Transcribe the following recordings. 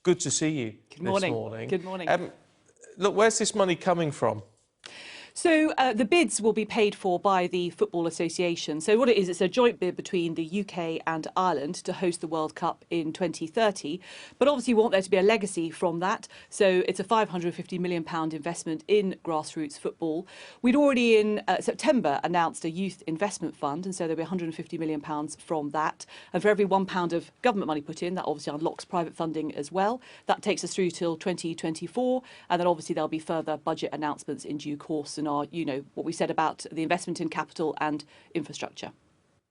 Good to see you Good morning. this morning. Good morning. Look, where's this money coming from? So the bids will be paid for by the Football Association. So what it is, it's a joint bid between the UK and Ireland to host the World Cup in 2030. But obviously we want there to be a legacy from that. So it's a £550 million investment in grassroots football. We'd already in September announced a youth investment fund, and so there'll be £150 million from that. And for every £1 of government money put in, that obviously unlocks private funding as well. That takes us through till 2024. And then obviously there'll be further budget announcements in due course, and what we said about the investment in capital and infrastructure.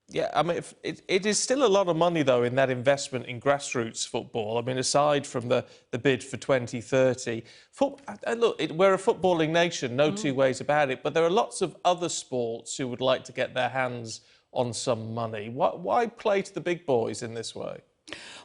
Yeah, I mean, it is still a lot of money, though, in that investment in grassroots football. I mean, aside from the bid for 2030. Look, we're a footballing nation, no two ways about it, but there are lots of other sports who would like to get their hands on some money. Why play to the big boys in this way?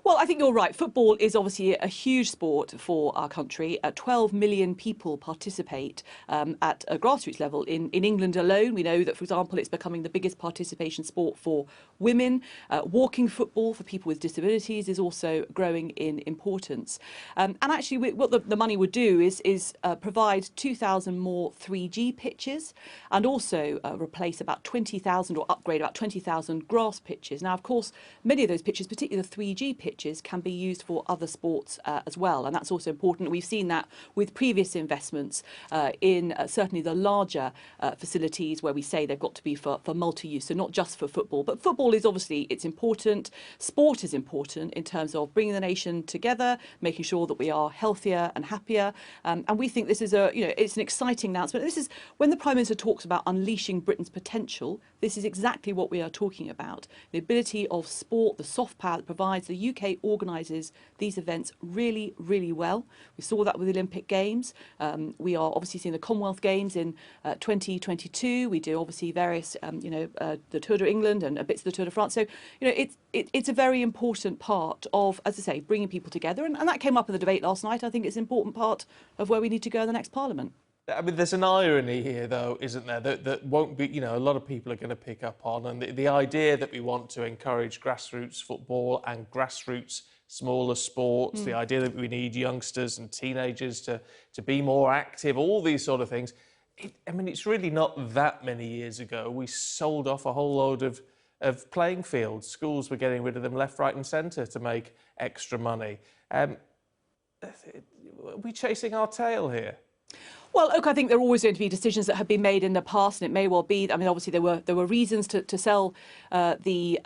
Well, I think you're right. Football is obviously a huge sport for our country. 12 million people participate at a grassroots level. In England alone, we know that, for example, it's becoming the biggest participation sport for women. Walking football for people with disabilities is also growing in importance. And actually, what the money would do is provide 2,000 more 3G pitches, and also replace about 20,000 or upgrade about 20,000 grass pitches. Now, of course, many of those pitches, particularly the 3G pitches, can be used for other sports as well, and that's also important. We've seen that with previous investments in certainly the larger facilities where we say they've got to be for multi-use, so not just for football. But football is obviously, it's important. Sport is important in terms of bringing the nation together, making sure that we are healthier and happier. And we think this is it's an exciting announcement. This is when the Prime Minister talks about unleashing Britain's potential. This is exactly what we are talking about. The ability of sport, the soft power that provides. The UK organises these events really, really well. We saw that with the Olympic Games. We are obviously seeing the Commonwealth Games in 2022. We do obviously various, the Tour de England and bits of the Tour de France. So, it's a very important part of, as I say, bringing people together. And that came up in the debate last night. I think it's an important part of where we need to go in the next Parliament. I mean, there's an irony here, though, isn't there, that won't be, a lot of people are going to pick up on. And the idea that we want to encourage grassroots football and grassroots smaller sports, the idea that we need youngsters and teenagers to be more active, all these sort of things. It's really not that many years ago we sold off a whole load of playing fields. Schools were getting rid of them left, right and centre to make extra money. Are we chasing our tail here? Well, look, I think there are always going to be decisions that have been made in the past, and it may well be. I mean, obviously there were reasons to sell the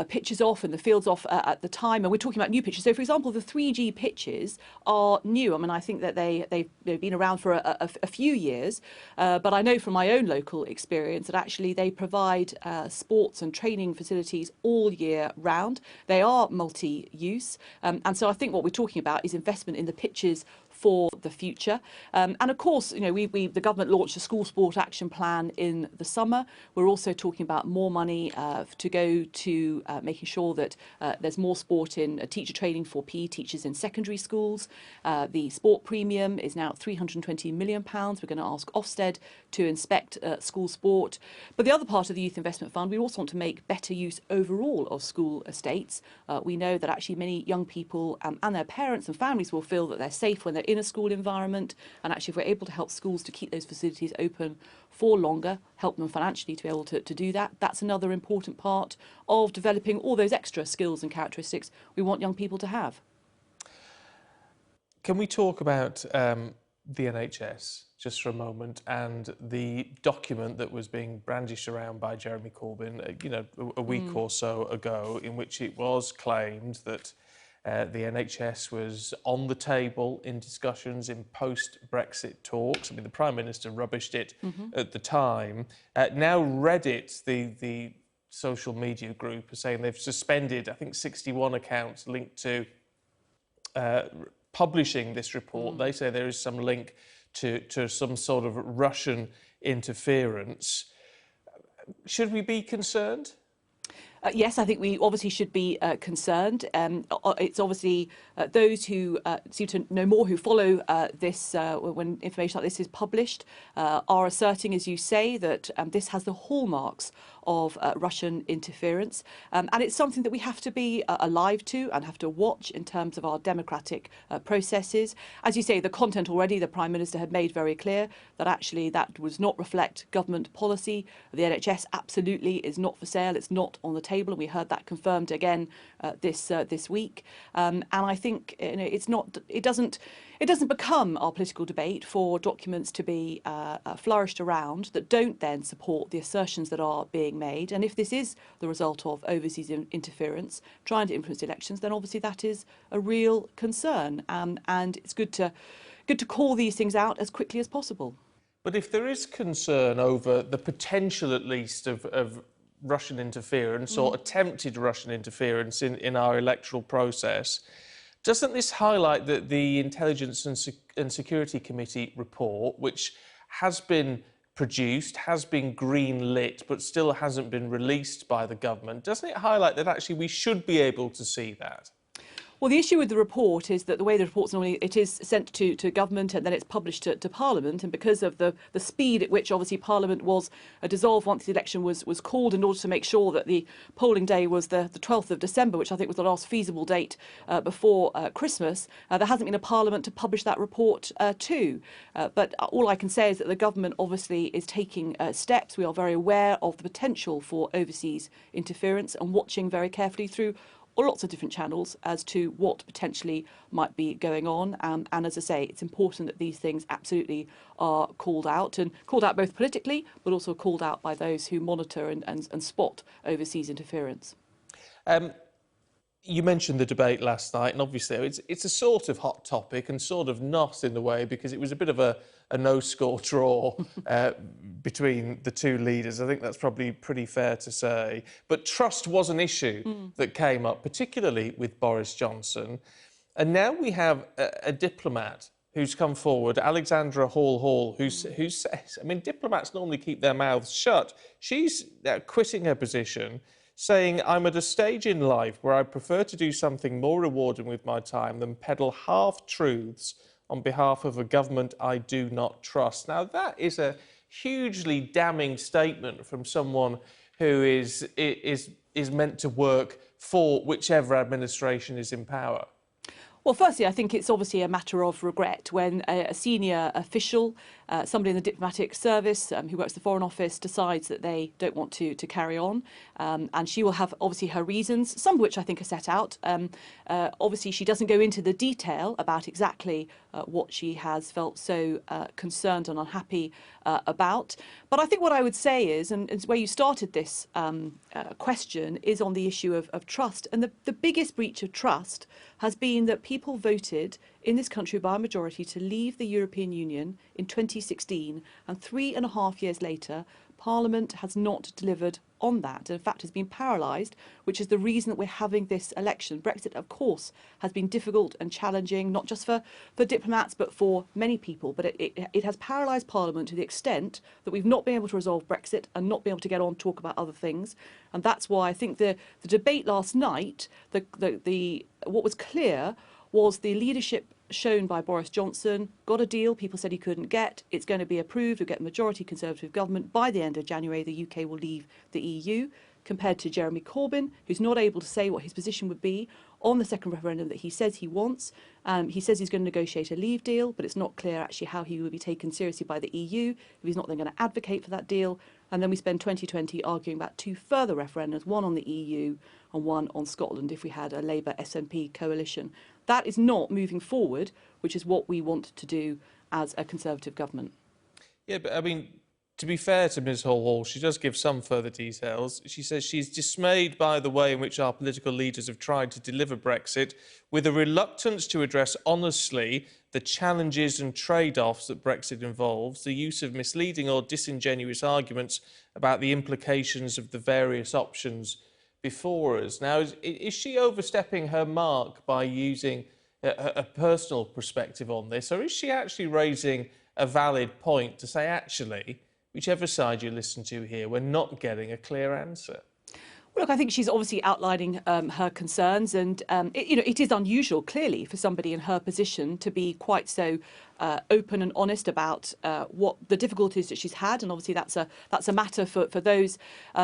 pitches off and the fields off at the time, and we're talking about new pitches. So, for example, the 3G pitches are new. I mean, I think that they've been around for a few years, but I know from my own local experience that actually they provide sports and training facilities all year round. They are multi-use, and so I think what we're talking about is investment in the pitches for the future. And of course, the government launched a school sport action plan in the summer. We're also talking about more money to go to making sure that there's more sport in teacher training for PE teachers in secondary schools. The sport premium is now £320 million. We're going to ask Ofsted to inspect school sport. But the other part of the Youth Investment Fund, we also want to make better use overall of school estates. We know that actually many young people and their parents and families will feel that they're safe when they're in a school environment, and actually if we're able to help schools to keep those facilities open for longer, help them financially to be able to do that, that's another important part of developing all those extra skills and characteristics we want young people to have. Can we talk about the NHS just for a moment and the document that was being brandished around by Jeremy Corbyn, a week or so ago, in which it was claimed that the NHS was on the table in discussions in post-Brexit talks. I mean, the Prime Minister rubbished it at the time. Now Reddit, the social media group, are saying they've suspended, I think, 61 accounts linked to publishing this report. They say there is some link to some sort of Russian interference. Should we be concerned? Yes, I think we obviously should be concerned. It's obviously those who seem to know more, who follow this when information like this is published, are asserting, as you say, that this has the hallmarks of Russian interference. And it's something that we have to be alive to and have to watch in terms of our democratic processes. As you say, the content already, the Prime Minister had made very clear that actually that does not reflect government policy. The NHS absolutely is not for sale. It's not on the table. And we heard that confirmed again this week. And I think it doesn't become our political debate for documents to be flourished around that don't then support the assertions that are being made. And if this is the result of overseas interference trying to influence elections, then obviously that is a real concern. And it's good to call these things out as quickly as possible. But if there is concern over the potential, at least, of Russian interference or attempted Russian interference in our electoral process, doesn't this highlight that the Intelligence and Security Committee report, which has been produced, has been green-lit, but still hasn't been released by the government, doesn't it highlight that actually we should be able to see that? Well, the issue with the report is that the way the report's normally, it is sent to government and then it's published to Parliament. And because of the speed at which obviously Parliament was dissolved once the election was called, in order to make sure that the polling day was the 12th of December, which I think was the last feasible date before Christmas, there hasn't been a Parliament to publish that report to. But all I can say is that the government obviously is taking steps. We are very aware of the potential for overseas interference and watching very carefully through lots of different channels as to what potentially might be going on. And as I say, it's important that these things absolutely are called out, and called out both politically, but also called out by those who monitor and spot overseas interference. You mentioned the debate last night, and obviously it's a sort of hot topic and sort of not in the way, because it was a bit of a no-score draw between the two leaders. I think that's probably pretty fair to say. But trust was an issue that came up, particularly with Boris Johnson. And now we have a diplomat who's come forward, Alexandra Hall, who says, I mean, diplomats normally keep their mouths shut. She's quitting her position, saying, I'm at a stage in life where I prefer to do something more rewarding with my time than peddle half-truths on behalf of a government I do not trust. Now, that is a hugely damning statement from someone who is meant to work for whichever administration is in power. Well, firstly, I think it's obviously a matter of regret when a senior official, somebody in the diplomatic service who works the Foreign Office, decides that they don't want to carry on. And she will have obviously her reasons, some of which I think are set out. Obviously, she doesn't go into the detail about exactly what she has felt so concerned and unhappy about. But I think what I would say is, and it's where you started this question, is on the issue of trust. And the biggest breach of trust has been that people voted in this country by a majority to leave the European Union in 2016, and 3.5 years later, Parliament has not delivered on that. In fact, has been paralysed, which is the reason that we're having this election. Brexit, of course, has been difficult and challenging, not just for diplomats, but for many people. But it has paralysed Parliament to the extent that we've not been able to resolve Brexit and not been able to get on to talk about other things. And that's why I think the debate last night, what was clear was the leadership shown by Boris Johnson, got a deal people said he couldn't get. It's going to be approved. We'll get a majority Conservative government. By the end of January, the UK will leave the EU, compared to Jeremy Corbyn, who's not able to say what his position would be on the second referendum that he says he wants. He says he's going to negotiate a leave deal, but it's not clear actually how he will be taken seriously by the EU if he's not then going to advocate for that deal. And then we spend 2020 arguing about two further referendums, one on the EU and one on Scotland, if we had a Labour SNP coalition. That is not moving forward, which is what we want to do as a Conservative government. Yeah, but I mean, to be fair to Ms Hall, she does give some further details. She says she's dismayed by the way in which our political leaders have tried to deliver Brexit, with a reluctance to address honestly the challenges and trade-offs that Brexit involves, the use of misleading or disingenuous arguments about the implications of the various options before us. Now, is she overstepping her mark by using a personal perspective on this, or is she actually raising a valid point to say, actually, whichever side you listen to here, we're not getting a clear answer? Look, I think she's obviously outlining her concerns, and it is unusual, clearly, for somebody in her position to be quite so open and honest about what the difficulties that she's had, and obviously that's a matter for those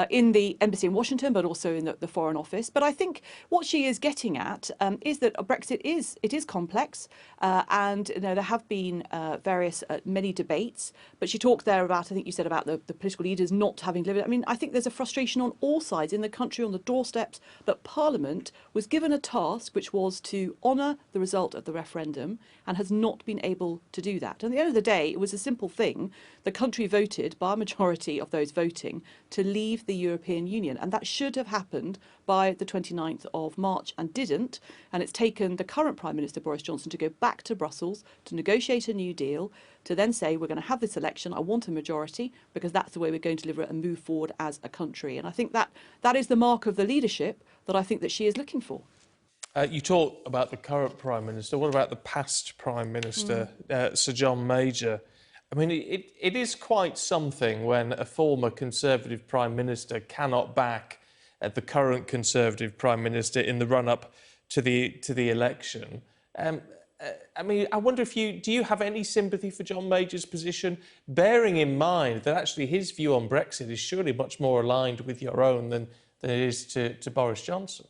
in the embassy in Washington, but also in the Foreign Office. But I think what she is getting at is that Brexit is complex, and there have been various many debates. But she talked there about, I think you said about the political leaders not having delivered. I mean, I think there's a frustration on all sides in the country, on the doorsteps, that Parliament was given a task which was to honour the result of the referendum and has not been able to do that. And at the end of the day, it was a simple thing. The country voted by a majority of those voting to leave the European Union, and that should have happened by the 29th of March and didn't. And it's taken the current Prime Minister, Boris Johnson, to go back to Brussels to negotiate a new deal, to then say, we're going to have this election, I want a majority, because that's the way we're going to deliver it and move forward as a country. And I think that is the mark of the leadership that I think that she is looking for. You talk about the current Prime Minister. What about the past Prime Minister, Sir John Major? I mean, it is quite something when a former Conservative Prime Minister cannot back the current Conservative Prime Minister in the run-up to the election. I mean, I wonder if do you have any sympathy for John Major's position, bearing in mind that actually his view on Brexit is surely much more aligned with your own than it is to Boris Johnson?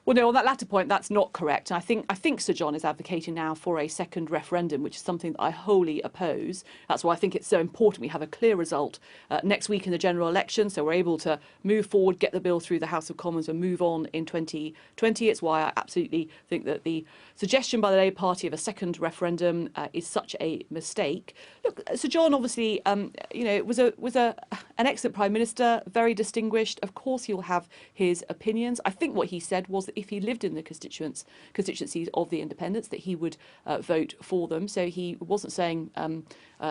Well, no, on that latter point, that's not correct. I think Sir John is advocating now for a second referendum, which is something that I wholly oppose. That's why I think it's so important we have a clear result next week in the general election, so we're able to move forward, get the bill through the House of Commons and move on in 2020. It's why I absolutely think that the suggestion by the Labour Party of a second referendum is such a mistake. Look, Sir John obviously, was an excellent Prime Minister, very distinguished. Of course, he'll have his opinions. I think what he said was that if he lived in the constituencies of the independents, that he would vote for them. So he wasn't saying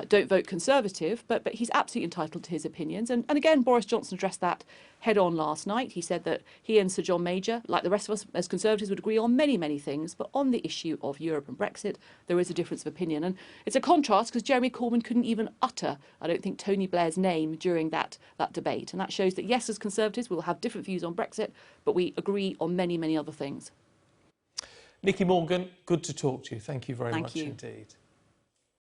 don't vote Conservative, but he's absolutely entitled to his opinions. And again, Boris Johnson addressed that head on last night. He said that he and Sir John Major, like the rest of us as Conservatives, would agree on many, many things, but on the issue of Europe and Brexit, there is a difference of opinion. And it's a contrast because Jeremy Corbyn couldn't even utter, I don't think, Tony Blair's name during that debate. And that shows that, yes, as Conservatives, we'll have different views on Brexit, but we agree on many, many other things. Nicky Morgan, good to talk to you. Thank you very much Thank you. indeed.